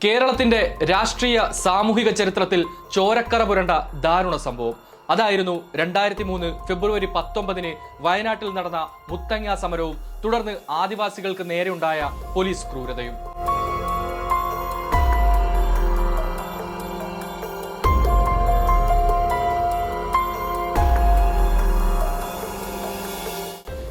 കേരളത്തിന്റെ രാഷ്ട്രീയ സാമൂഹിക ചരിത്രത്തിൽ ചോരക്കറ പുരണ്ട ദാരുണ സംഭവം അതായിരുന്നു 2003 ഫെബ്രുവരി 19 വയനാട്ടിൽ നടന്ന മുത്തങ്ങ സമരവും തുടർന്ന് ആദിവാസികൾക്ക് നേരെയുണ്ടായ പോലീസ് ക്രൂരതയും.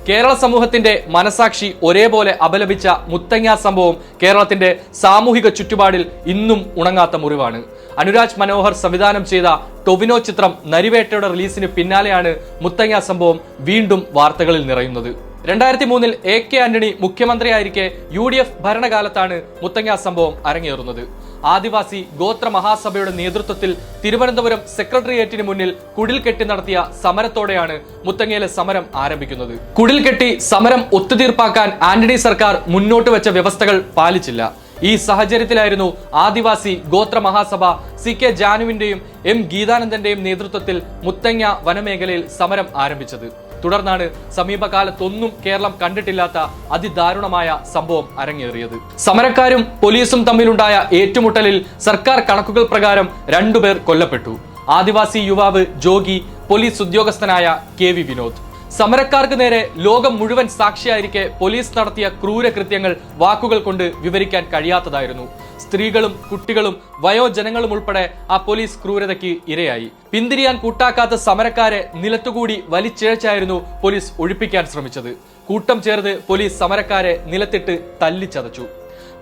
കേരള സമൂഹത്തിന്റെ മനസാക്ഷി ഒരേപോലെ അപലപിച്ച മുത്തങ്ങ സംഭവം കേരളത്തിന്റെ സാമൂഹിക ചുറ്റുപാടിൽ ഇന്നും ഉണങ്ങാത്ത മുറിവാണ്. അനുരാജ് മനോഹർ സംവിധാനം ചെയ്ത ടൊവിനോ ചിത്രം നരിവേട്ടയുടെ റിലീസിന് പിന്നാലെയാണ് മുത്തങ്ങ സംഭവം വീണ്ടും വാർത്തകളിൽ നിറയുന്നത്. 2003 AK ആന്റണി മുഖ്യമന്ത്രിയായിരിക്കെ UDF ഭരണകാലത്താണ് മുത്തങ്ങ സംഭവം അരങ്ങേറുന്നത്. ആദിവാസി ഗോത്ര മഹാസഭയുടെ നേതൃത്വത്തിൽ തിരുവനന്തപുരം സെക്രട്ടേറിയറ്റിന് മുന്നിൽ കുടിൽ കെട്ടി നടത്തിയ സമരത്തോടെയാണ് മുത്തങ്ങയിലെ സമരം ആരംഭിക്കുന്നത്. കുടിൽ കെട്ടി സമരം ഒത്തുതീർപ്പാക്കാൻ ആന്റണി സർക്കാർ മുന്നോട്ട് വെച്ച വ്യവസ്ഥകൾ പാലിച്ചില്ല. ഈ സാഹചര്യത്തിലായിരുന്നു ആദിവാസി ഗോത്ര മഹാസഭ CK ജാനുവിന്റെയും M ഗീതാനന്ദന്റെയും നേതൃത്വത്തിൽ മുത്തങ്ങ വനമേഖലയിൽ സമരം ആരംഭിച്ചത്. തുടർന്നാണ് സമീപകാലത്തൊന്നും കേരളം കണ്ടിട്ടില്ലാത്ത അതിദാരുണമായ സംഭവം അരങ്ങേറിയത്. സമരക്കാരും പോലീസും തമ്മിലുണ്ടായ ഏറ്റുമുട്ടലിൽ സർക്കാർ കണക്കുകൾ പ്രകാരം 2 പേർ കൊല്ലപ്പെട്ടു. ആദിവാസി യുവാവ് ജോഗി, പോലീസ് ഉദ്യോഗസ്ഥനായ KV വിനോദ്. സമരക്കാർക്ക് നേരെ ലോകം മുഴുവൻ സാക്ഷിയായിരിക്കെ പോലീസ് നടത്തിയ ക്രൂരകൃത്യങ്ങൾ വാക്കുകൾ കൊണ്ട് വിവരിക്കാൻ കഴിയാത്തതായിരുന്നു. സ്ത്രീകളും കുട്ടികളും വയോജനങ്ങളും ഉൾപ്പെടെ ആ പോലീസ് ക്രൂരതയ്ക്ക് ഇരയായി. പിന്തിരിയാൻ കൂട്ടാക്കാത്ത സമരക്കാരെ നിലത്തുകൂടി വലിച്ചിഴച്ചായിരുന്നു പോലീസ് ഒഴിപ്പിക്കാൻ ശ്രമിച്ചത്. കൂട്ടം ചേർന്ന് പോലീസ് സമരക്കാരെ നിലത്തിട്ട് തല്ലിച്ചതച്ചു.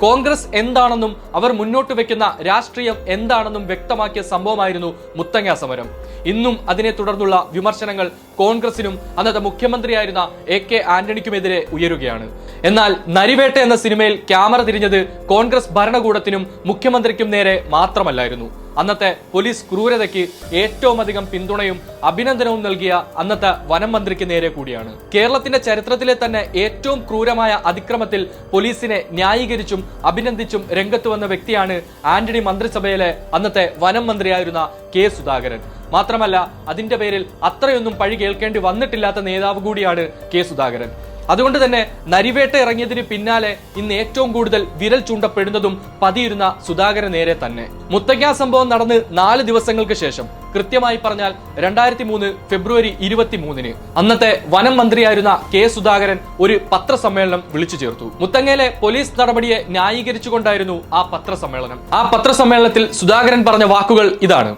കോൺഗ്രസ് എന്താണെന്നും അവർ മുന്നോട്ട് വെക്കുന്ന രാഷ്ട്രീയം എന്താണെന്നും വ്യക്തമാക്കിയ സംഭവമായിരുന്നു മുത്തങ്ങ സമരം. ഇന്നും അതിനെ തുടർന്നുള്ള വിമർശനങ്ങൾ കോൺഗ്രസിനും അന്നത്തെ മുഖ്യമന്ത്രിയായിരുന്ന AK ആന്റണിക്കുമെതിരെ ഉയരുകയാണ്. എന്നാൽ നരിവേട്ട എന്ന സിനിമയിൽ ക്യാമറ തിരിഞ്ഞത് കോൺഗ്രസ് ഭരണകൂടത്തിനും മുഖ്യമന്ത്രിക്കും നേരെ മാത്രമല്ലായിരുന്നു. അന്നത്തെ പോലീസ് ക്രൂരതയ്ക്ക് ഏറ്റവും അധികം പിന്തുണയും അഭിനന്ദനവും നൽകിയ അന്നത്തെ വനം മന്ത്രിക്ക് നേരെ കൂടിയാണ്. കേരളത്തിന്റെ ചരിത്രത്തിലെ തന്നെ ഏറ്റവും ക്രൂരമായ അതിക്രമത്തിൽ പോലീസിനെ ന്യായീകരിച്ചും അഭിനന്ദിച്ചും രംഗത്ത് വന്ന വ്യക്തിയാണ് ആന്റണി മന്ത്രിസഭയിലെ അന്നത്തെ വനം മന്ത്രിയായിരുന്ന K സുധാകരൻ. മാത്രമല്ല അതിന്റെ പേരിൽ അത്രയൊന്നും പഴി കേൾക്കേണ്ടി വന്നിട്ടില്ലാത്ത നേതാവ് കൂടിയാണ് K സുധാകരൻ. അതുകൊണ്ട് തന്നെ നരിവേട്ട ഇറങ്ങിയതിന് പിന്നാലെ ഇന്ന് ഏറ്റവും കൂടുതൽ വിരൽ ചൂണ്ടപ്പെടുന്നതും പതിയിരുന്ന സുധാകരൻ നേരെ തന്നെ. മുത്തങ്ങ സംഭവം നടന്ന് 4 ദിവസങ്ങൾക്ക് ശേഷം, കൃത്യമായി പറഞ്ഞാൽ 2003 ഫെബ്രുവരി 23 അന്നത്തെ വനം മന്ത്രിയായിരുന്ന K സുധാകരൻ ഒരു പത്രസമ്മേളനം വിളിച്ചു ചേർത്തു. മുത്തങ്ങയിലെ പോലീസ് നടപടിയെ ന്യായീകരിച്ചുകൊണ്ടായിരുന്നു ആ പത്രസമ്മേളനം. ആ പത്രസമ്മേളനത്തിൽ സുധാകരൻ പറഞ്ഞ വാക്കുകൾ ഇതാണ്: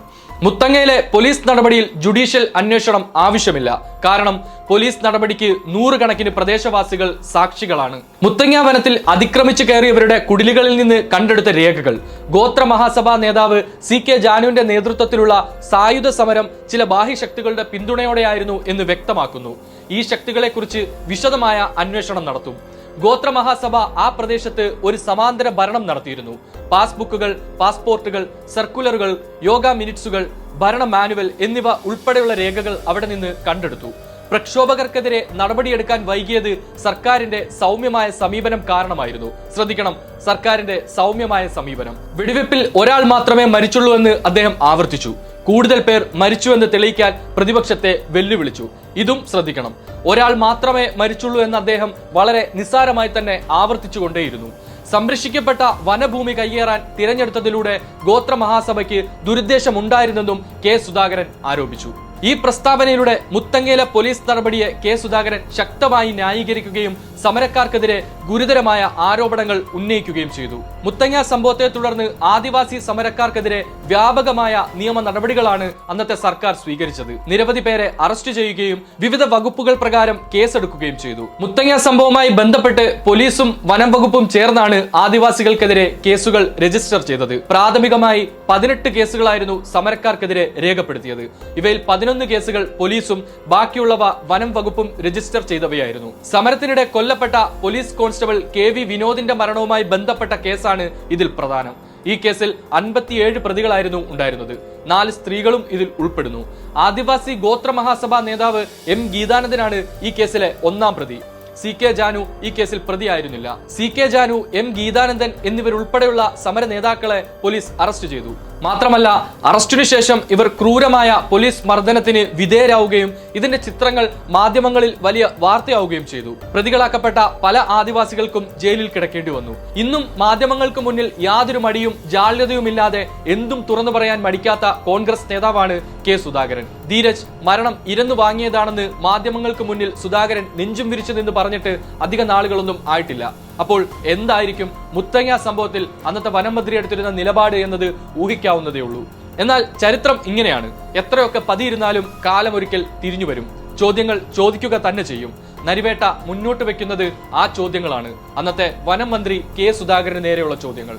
മുത്തങ്ങയിലെ പോലീസ് നടപടിയിൽ ജുഡീഷ്യൽ അന്വേഷണം ആവശ്യമില്ല. കാരണം പോലീസ് നടപടിക്ക് 100 കണക്കിന് പ്രദേശവാസികൾ സാക്ഷികളാണ്. മുത്തങ്ങ വനത്തിൽ അതിക്രമിച്ചു കയറിയവരുടെ കുടിലുകളിൽ നിന്ന് കണ്ടെടുത്ത രേഖകൾ, ഗോത്ര മഹാസഭാ നേതാവ് CK ജാനുവിന്റെ നേതൃത്വത്തിലുള്ള സായുധ സമരം ചില ബാഹ്യശക്തികളുടെ പിന്തുണയോടെയായിരുന്നു എന്ന് വ്യക്തമാക്കുന്നു. ഈ ശക്തികളെക്കുറിച്ച് വിശദമായ അന്വേഷണം നടത്തും. ഗോത്ര മഹാസഭ ആ പ്രദേശത്ത് ഒരു സമാന്തര ഭരണം നടത്തിയിരുന്നു. പാസ്ബുക്കുകൾ, പാസ്പോർട്ടുകൾ, സർക്കുലറുകൾ, യോഗ മിനിറ്റ്സുകൾ, ഭരണ മാനുവൽ എന്നിവ ഉൾപ്പെടെയുള്ള രേഖകൾ അവിടെ നിന്ന് കണ്ടെടുത്തു. പ്രക്ഷോഭകർക്കെതിരെ നടപടിയെടുക്കാൻ വൈകിയത് സർക്കാരിന്റെ സൗമ്യമായ സമീപനം കാരണമായിരുന്നു. ശ്രദ്ധിക്കണം, സർക്കാരിന്റെ സൗമ്യമായ സമീപനം. വെടിവെപ്പിൽ ഒരാൾ മാത്രമേ മരിച്ചുള്ളൂ എന്ന് അദ്ദേഹം ആവർത്തിച്ചു. കൂടുതൽ പേർ മരിച്ചുവെന്ന് തെളിയിക്കാൻ പ്രതിപക്ഷത്തെ വെല്ലുവിളിച്ചു. ഇതും ശ്രദ്ധിക്കണം, ഒരാൾ മാത്രമേ മരിച്ചുള്ളൂ എന്ന് അദ്ദേഹം വളരെ നിസ്സാരമായി തന്നെ ആവർത്തിച്ചുകൊണ്ടേയിരുന്നു. സംരക്ഷിക്കപ്പെട്ട വനഭൂമി കയ്യേറാൻ തിരഞ്ഞെടുത്തതിലൂടെ ഗോത്ര മഹാസഭയ്ക്ക് ദുരുദ്ദേശമുണ്ടായിരുന്നെന്നും K സുധാകരൻ ആരോപിച്ചു. ഈ പ്രസ്താവനയിലൂടെ മുത്തങ്ങയിലെ പോലീസ് നടപടിയെ K സുധാകരൻ ശക്തമായി ന്യായീകരിക്കുകയും സമരക്കാർക്കെതിരെ ഗുരുതരമായ ആരോപണങ്ങൾ ഉന്നയിക്കുകയും ചെയ്തു. മുത്തങ്ങ സംഭവത്തെ തുടർന്ന് ആദിവാസി സമരക്കാർക്കെതിരെ വ്യാപകമായ നിയമ നടപടികളാണ് അന്നത്തെ സർക്കാർ സ്വീകരിച്ചത്. നിരവധി പേരെ അറസ്റ്റ് ചെയ്യുകയും വിവിധ വകുപ്പുകൾ പ്രകാരം കേസെടുക്കുകയും ചെയ്തു. മുത്തങ്ങ സംഭവവുമായി ബന്ധപ്പെട്ട് പോലീസും വനം വകുപ്പും ചേർന്നാണ് ആദിവാസികൾക്കെതിരെ കേസുകൾ രജിസ്റ്റർ ചെയ്തത്. പ്രാഥമികമായി 18 കേസുകളായിരുന്നു സമരക്കാർക്കെതിരെ രേഖപ്പെടുത്തിയത്. ഇവയിൽ 11 കേസുകൾ പോലീസും ബാക്കിയുള്ളവ വനം വകുപ്പും രജിസ്റ്റർ ചെയ്തവയായിരുന്നു. സമരത്തിനിടെ കൊല്ലപ്പെട്ട പോലീസ് കോൺസ്റ്റബിൾ KV വിനോദിന്റെ മരണവുമായി ബന്ധപ്പെട്ട കേസാണ് ഇതിൽ പ്രധാനം. ഈ കേസിൽ 57 പ്രതികളായിരുന്നു ഉണ്ടായിരുന്നത്. 4 സ്ത്രീകളും ഇതിൽ ഉൾപ്പെടുന്നു. ആദിവാസി ഗോത്ര മഹാസഭാ നേതാവ് M ഗീതാനന്ദനാണ് ഈ കേസിലെ 1ാം പ്രതി. CK ജാനു ഈ കേസിൽ പ്രതിയായിരുന്നില്ല. CK ജാനു, M ഗീതാനന്ദൻ എന്നിവരുൾപ്പെടെയുള്ള സമര നേതാക്കളെ പോലീസ് അറസ്റ്റ് ചെയ്തു. മാത്രമല്ല അറസ്റ്റിനു ശേഷം ഇവർ ക്രൂരമായ പോലീസ് മർദ്ദനത്തിന് വിധേയരാവുകയും ഇതിന്റെ ചിത്രങ്ങൾ മാധ്യമങ്ങളിൽ വലിയ വാർത്തയാവുകയും ചെയ്തു. പ്രതികളാക്കപ്പെട്ട പല ആദിവാസികൾക്കും ജയിലിൽ കിടക്കേണ്ടി വന്നു. ഇന്നും മാധ്യമങ്ങൾക്ക് മുന്നിൽ യാതൊരു മടിയും ജാള്യതയുമില്ലാതെ എന്തും തുറന്നു പറയാൻ മടിക്കാത്ത കോൺഗ്രസ് നേതാവാണ് കെ സുധാകരൻ. ധീരജ് മരണം ഇരന്നു വാങ്ങിയതാണെന്ന് മാധ്യമങ്ങൾക്ക് മുന്നിൽ സുധാകരൻ നെഞ്ചും വിരിച്ചു നിന്ന് പറഞ്ഞിട്ട് അധിക നാളുകളൊന്നും ആയിട്ടില്ല. അപ്പോൾ എന്തായിരിക്കും മുത്തങ്ങ സംഭവത്തിൽ അന്നത്തെ വനം മന്ത്രി എടുത്തിരുന്ന നിലപാട് എന്നത് ഊഹിക്കാവുന്നതേ ഉള്ളൂ. എന്നാൽ ചരിത്രം ഇങ്ങനെയാണ്. എത്രയൊക്കെ പതിയിരുന്നാലും കാലമൊരിക്കൽ തിരിഞ്ഞു വരും. ചോദ്യങ്ങൾ ചോദിക്കുക തന്നെ ചെയ്യും. നരിവേട്ട മുന്നോട്ട് വെക്കുന്നത് ആ ചോദ്യങ്ങളാണ്. അന്നത്തെ വനം മന്ത്രി കെ സുധാകരന് നേരെയുള്ള ചോദ്യങ്ങൾ.